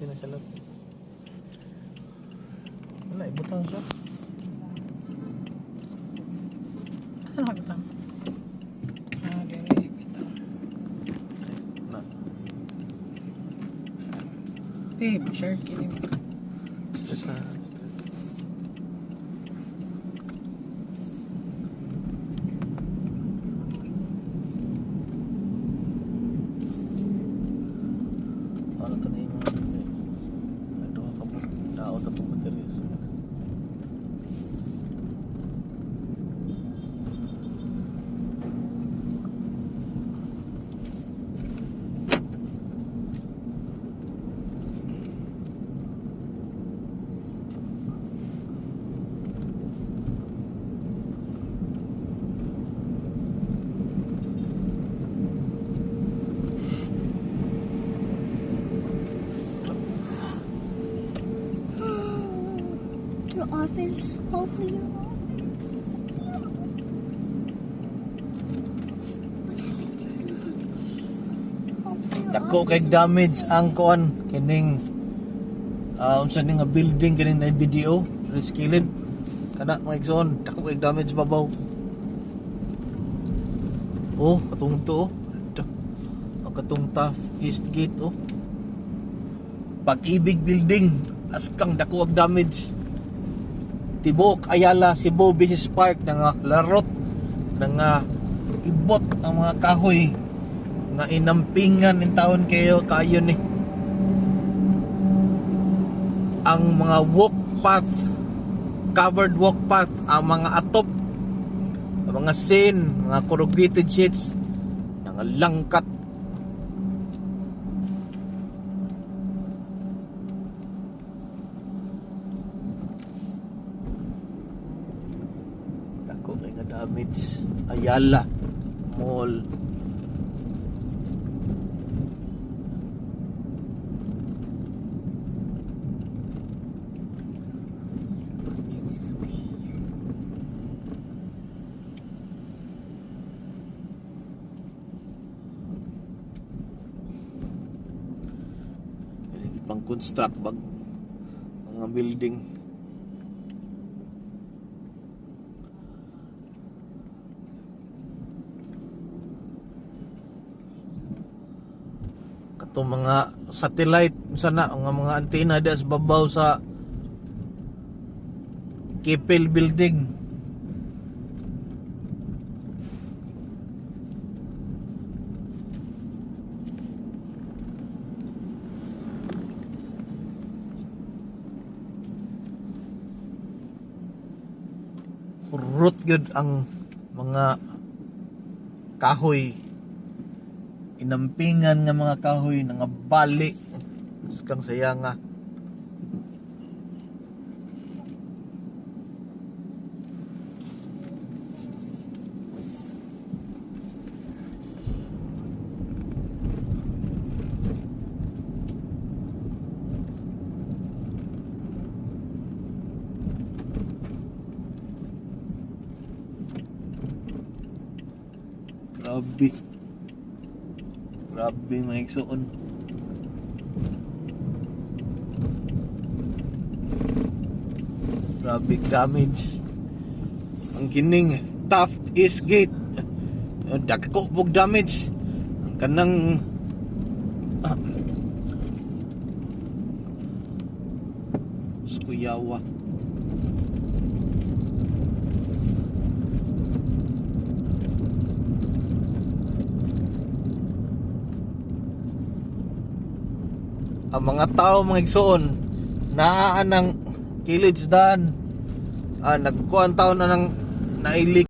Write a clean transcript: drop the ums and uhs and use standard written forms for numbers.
Pati na siya lang. Wala, ibutang siya. Saan nakabitang? Dili bitaw. Na. Babe, sure kidding. Basta siya. Basta. Ano to na yung mga ito ka po. Daot at materials. Your office, hopefully your office. Hopefully your Dako office kay is damage okay. ang kuan kining unsa ni nga building kining na video reskiled kana mga igsoon dako kay damage babaw. Oh, katong to. Ito. Ang katong Taft East Gate oh. Pag-ibig building as kang dako og damage. Tibok Ayala Cebu Business Park nga larot nga ibot ang mga kahoy nga inampingan ng taon kayo ni ang mga walk path, covered walk path, ang mga atop, ang mga sin, mga corrugated sheets, mga langkat. Ako may nga damage. Ayala Mall. Pang construct bag mga building. Katong mga satellite sana mga antena di sa babaw sa Kipil building. Root good ang mga kahoy, inampingan nga mga kahoy nga bali kang saya nga. Grabe mga igsoon. Grabe damage. Ang kining Taft East Gate dako pog damage. Ang kanang Skuyawa. Ang mga tao mga igsoon naa nang kilid dan nagkuan tao na nang nailik